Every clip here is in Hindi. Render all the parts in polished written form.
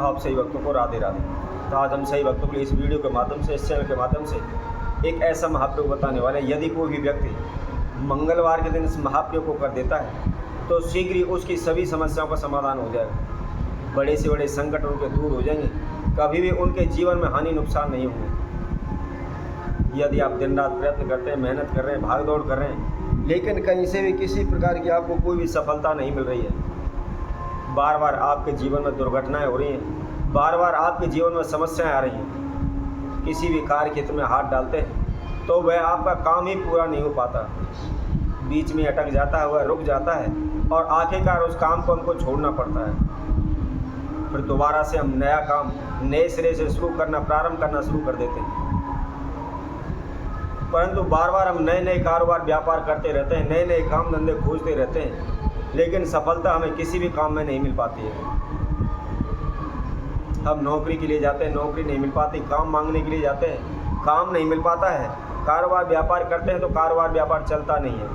आप सही भक्तों को राधे राधे। तो आज हम सही भक्तों के लिए इस वीडियो के माध्यम से, इस चैनल के माध्यम से एक ऐसा महाप्रयोग बताने वाले हैं। यदि कोई भी व्यक्ति मंगलवार के दिन इस महाप्रयोग को कर देता है तो शीघ्र ही उसकी सभी समस्याओं का समाधान हो जाएगा। बड़े से बड़े संकट उनके दूर हो जाएंगे, कभी भी उनके जीवन में हानि नुकसान नहीं होंगे। यदि आप दिन रात प्रयत्न करते हैं, मेहनत कर रहे हैं, भाग दौड़ कर रहे हैं, लेकिन कहीं से भी किसी प्रकार की आपको कोई भी सफलता नहीं मिल रही है, बार बार आपके जीवन में दुर्घटनाएं हो रही हैं, बार बार आपके जीवन में समस्याएं आ रही हैं, किसी भी कार्य क्षेत्र में हाथ डालते हैं तो वह आपका काम ही पूरा नहीं हो पाता, बीच में अटक जाता है, वह रुक जाता है और आखिरकार उस काम को हमको छोड़ना पड़ता है। फिर दोबारा से हम नया काम नए सिरे से शुरू करना, प्रारंभ करना शुरू कर देते हैं। परंतु बार बार हम नए नए कारोबार व्यापार करते रहते हैं, नए नए काम धंधे खोजते रहते हैं, लेकिन सफलता हमें किसी भी काम में नहीं मिल पाती है। हम नौकरी के लिए जाते हैं, नौकरी नहीं मिल पाती, काम मांगने के लिए जाते हैं, काम नहीं मिल पाता है, कारोबार व्यापार करते हैं तो कारोबार व्यापार चलता नहीं है।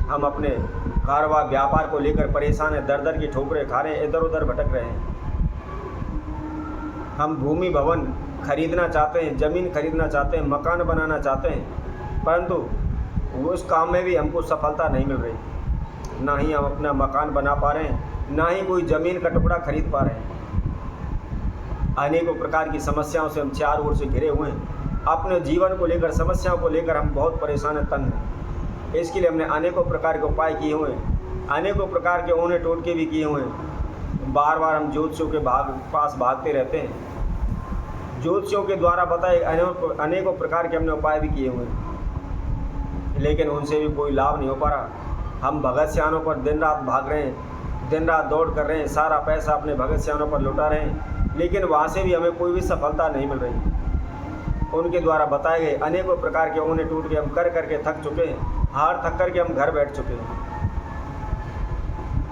हम अपने कारोबार व्यापार को लेकर परेशान हैं, दर दर की ठोकरें खा रहे हैं, इधर उधर भटक रहे हैं। हम भूमि भवन खरीदना चाहते हैं, ज़मीन खरीदना चाहते हैं, मकान बनाना चाहते हैं, परंतु उस काम में भी हमको सफलता नहीं मिल रही। ना ही हम अपना मकान बना पा रहे हैं, ना ही कोई ज़मीन का टुकड़ा खरीद पा रहे हैं। अनेकों प्रकार की समस्याओं से हम चारों ओर से घिरे हुए हैं। अपने जीवन को लेकर, समस्याओं को लेकर हम बहुत परेशान हैं, तंग हैं। इसके लिए हमने अनेकों प्रकार के उपाय किए हुए हैं, अनेकों प्रकार के ओने टोटके भी किए हुए हैं। बार बार हम ज्योतिषियों के पास भागते रहते हैं, ज्योतिषियों के द्वारा बताए अनेकों प्रकार के हमने उपाय भी किए हुए हैं, लेकिन उनसे भी कोई लाभ नहीं हो पा रहा। हम भगत सियानों पर दिन रात भाग रहे हैं, दिन रात दौड़ कर रहे हैं, सारा पैसा अपने भगत सियानों पर लुटा रहे हैं, लेकिन वहाँ से भी हमें कोई भी सफलता नहीं मिल रही। उनके द्वारा बताए गए अनेकों प्रकार के ओने टूट के हम कर करके थक चुके हैं, हार थक करके हम घर बैठ चुके हैं,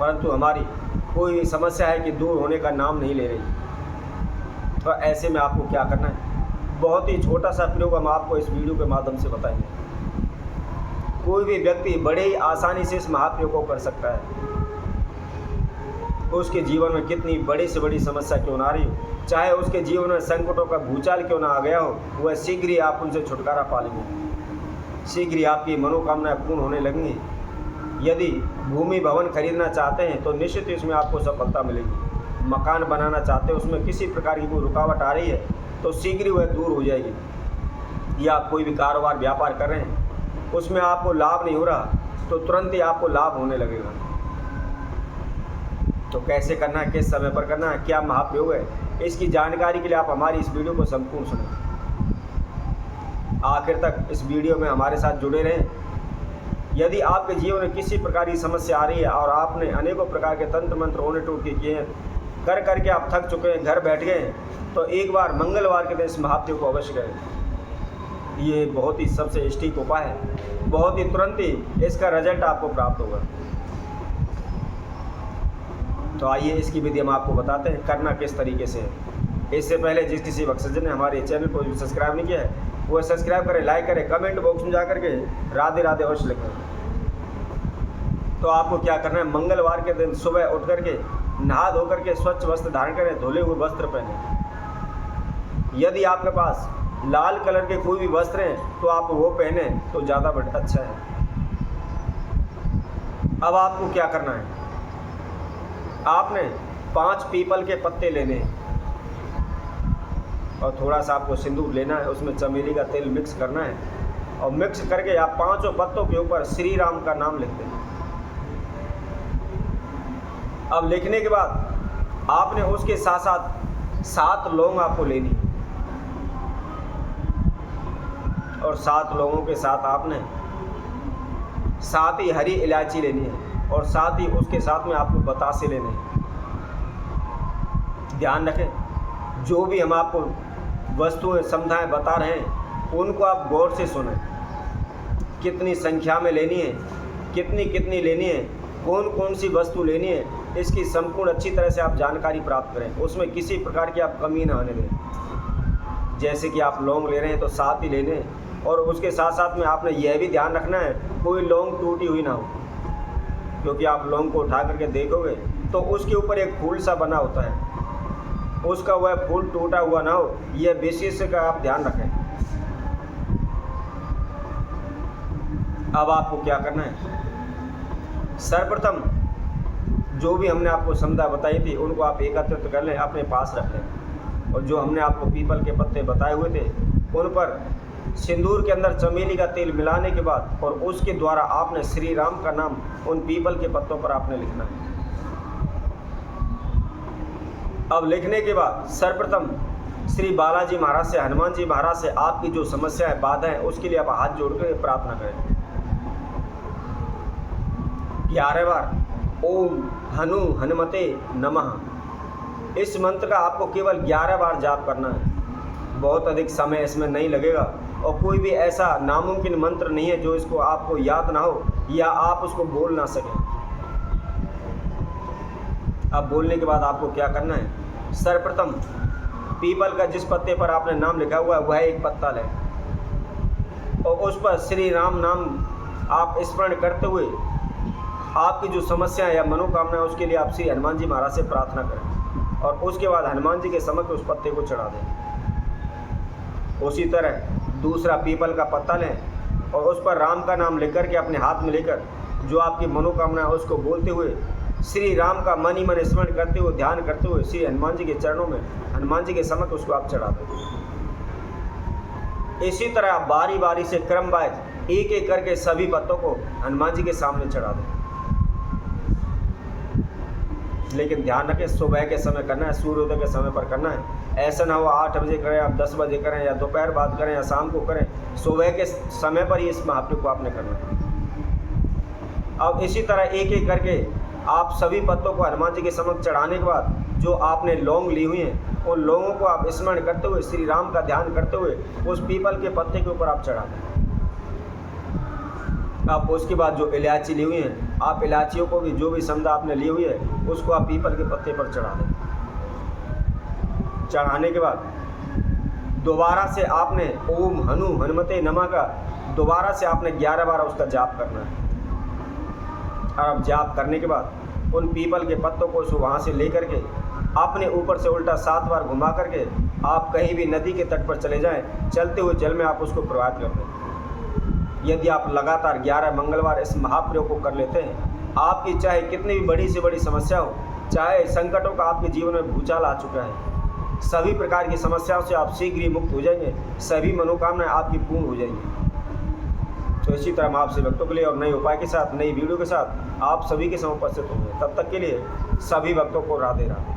परंतु हमारी कोई भी समस्या है कि दूर होने का नाम नहीं ले रही। तो ऐसे में आपको क्या करना है, बहुत ही छोटा सा प्रयोग हम आपको इस वीडियो के माध्यम से बताएंगे। कोई भी व्यक्ति बड़े ही आसानी से इस महाप्रयोग को कर सकता है। उसके जीवन में कितनी बड़ी से बड़ी समस्या क्यों ना आ रही हो, चाहे उसके जीवन में संकटों का भूचाल क्यों ना आ गया हो, वह शीघ्र ही आप उनसे छुटकारा पा लेंगे, शीघ्र ही आपकी मनोकामनाएं पूर्ण होने लगेंगी। यदि भूमि भवन खरीदना चाहते हैं तो निश्चित ही इसमें आपको सफलता मिलेगी। मकान बनाना चाहते हैं, उसमें किसी प्रकार की कोई रुकावट आ रही है तो शीघ्र ही वह दूर हो जाएगी। या आप कोई भी कारोबार व्यापार कर रहे हैं, उसमें आपको लाभ नहीं हो रहा तो तुरंत ही आपको लाभ होने लगेगा। तो कैसे करना है, किस समय पर करना है, क्या महाप्रयोग है, इसकी जानकारी के लिए आप हमारी इस वीडियो को संपूर्ण सुनें, आखिर तक इस वीडियो में हमारे साथ जुड़े रहें। यदि आपके जीवन में किसी प्रकार की समस्या आ रही है और आपने अनेकों प्रकार के तंत्र मंत्र ओने टोटके किए हैं, कर करके आप थक चुके हैं, घर बैठ गए, तो एक बार मंगलवार के दिन इस महाप्रयोग को अवश्य करें। ये बहुत ही सबसे सटीक उपाय है, बहुत ही तुरंत ही इसका रिजल्ट आपको प्राप्त होगा। तो आइए इसकी विधि हम आपको बताते हैं, करना किस तरीके से है। इससे पहले जिस किसी वक्त ने हमारे चैनल को सब्सक्राइब नहीं किया है वो सब्सक्राइब करें, लाइक करें, कमेंट बॉक्स में जा करके राधे राधे अवश्य लिखें। तो आपको क्या करना है, मंगलवार के दिन सुबह उठ करके नहा धो करके स्वच्छ वस्त्र धारण करें, धुले हुए वस्त्र पहने। यदि आपके पास लाल कलर के कोई भी वस्त्र हैं तो आप वो पहने तो ज़्यादा अच्छा है। अब आपको क्या करना है, आपने 5 पीपल के पत्ते लेने हैं और थोड़ा सा आपको सिंदूर लेना है, उसमें चमेली का तेल मिक्स करना है और मिक्स करके आप 5 पत्तों के ऊपर श्री राम का नाम लिखते हैं। अब लिखने के बाद आपने उसके साथ साथ 7 लौंग आपको लेनी है और 7 लौंगों के साथ आपने 7 ही हरी इलायची लेनी है और साथ ही उसके साथ में आपको बतासे लेने हैं। ध्यान रखें, जो भी हम आपको वस्तुएं समझाएं बता रहे हैं उनको आप गौर से सुनें, कितनी संख्या में लेनी है, कितनी लेनी है, कौन कौन सी वस्तु लेनी है, इसकी संपूर्ण अच्छी तरह से आप जानकारी प्राप्त करें, उसमें किसी प्रकार की आप कमी ना आने दें। जैसे कि आप लौंग ले रहे हैं तो 7 ही लेने हैं और उसके साथ साथ में आपने यह भी ध्यान रखना है कोई लौंग टूटी हुई ना हो, क्योंकि आप लौंग को उठा करके देखोगे तो उसके ऊपर एक फूल सा बना होता है, उसका वह फूल टूटा हुआ ना हो, यह विशेष का आप ध्यान रखें। अब आपको क्या करना है, सर्वप्रथम जो भी हमने आपको समझा बताई थी उनको आप एकत्रित कर लें, अपने पास रख लें। और जो हमने आपको पीपल के पत्ते बताए हुए थे उन पर सिंदूर के अंदर चमेली का तेल मिलाने के बाद और उसके द्वारा आपने श्री राम का नाम उन पीपल के पत्तों पर आपने लिखना है। अब लिखने के बाद सर्वप्रथम श्री बालाजी महाराज से, हनुमान जी महाराज से आपकी जो समस्या है, बाधा है, उसके लिए आप हाथ जोड़कर प्रार्थना करें 11 बार ओम हनु हनुमते नमः। इस मंत्र का आपको केवल 11 बार जाप करना है, बहुत अधिक समय इसमें नहीं लगेगा और कोई भी ऐसा नामुमकिन मंत्र नहीं है जो इसको आपको याद ना हो या आप उसको बोल ना सकें। अब बोलने के बाद आपको क्या करना है, सर्वप्रथम पीपल का जिस पत्ते पर आपने नाम लिखा हुआ है वह एक पत्ता लें और उस पर श्री राम नाम आप स्मरण करते हुए आपकी जो समस्या या मनोकामना है उसके लिए आप श्री हनुमान जी महाराज से प्रार्थना करें और उसके बाद हनुमान जी के समक्ष उस पत्ते को चढ़ा दें। उसी तरह दूसरा पीपल का पत्ता लें और उस पर राम का नाम लेकर के अपने हाथ में लेकर जो आपकी मनोकामना है उसको बोलते हुए श्री राम का मन ही मन स्मरण करते हुए, ध्यान करते हुए श्री हनुमान जी के चरणों में, हनुमान जी के समक्ष उसको आप चढ़ा दें। इसी तरह आप बारी बारी से क्रमवाइज एक एक करके सभी पत्तों को हनुमान जी के सामने चढ़ा दें। लेकिन ध्यान रखें सुबह के समय करना है, सूर्योदय के समय पर करना है। ऐसा ना हो 8 बजे करें, आप 10 बजे करें या दोपहर बाद करें या शाम को करें, सुबह के समय पर ही इस महाप्रयोग को आपने करना है। अब इसी तरह एक एक करके आप सभी पत्तों को हनुमान जी के समक्ष चढ़ाने के बाद जो आपने लौंग ली हुई हैं उन लौंगों को आप स्मरण करते हुए श्री राम का ध्यान करते हुए उस पीपल के पत्ते के ऊपर आप चढ़ा दें। अब उसके बाद जो इलायची ली हुई है, आप इलायचियों को भी जो भी समझा आपने ली हुई है उसको आप पीपल के पत्ते पर चढ़ा दें। चढ़ाने के बाद दोबारा से आपने ओम हनु हनुमते नमः का दोबारा से आपने 11 बार उसका जाप करना है। और अब जाप करने के बाद उन पीपल के पत्तों को वहाँ से लेकर के अपने ऊपर से उल्टा 7 बार घुमा करके आप कहीं भी नदी के तट पर चले जाएं, चलते हुए जल में आप उसको प्रवाहित कर दें। यदि आप लगातार 11 मंगलवार इस महाप्रयोग को कर लेते हैं, आपकी चाहे कितनी भी बड़ी से बड़ी समस्या हो, चाहे संकटों का आपके जीवन में भूचाल आ चुका है, सभी प्रकार की समस्याओं से आप शीघ्र ही मुक्त हो जाएंगे, सभी मनोकामनाएं आपकी पूर्ण हो जाएंगी। तो इसी तरह हम आपसे भक्तों के लिए और नए उपाय के साथ, नई वीडियो के साथ आप सभी के समय उपस्थित होंगे। तब तक के लिए सभी भक्तों को राधे राधे।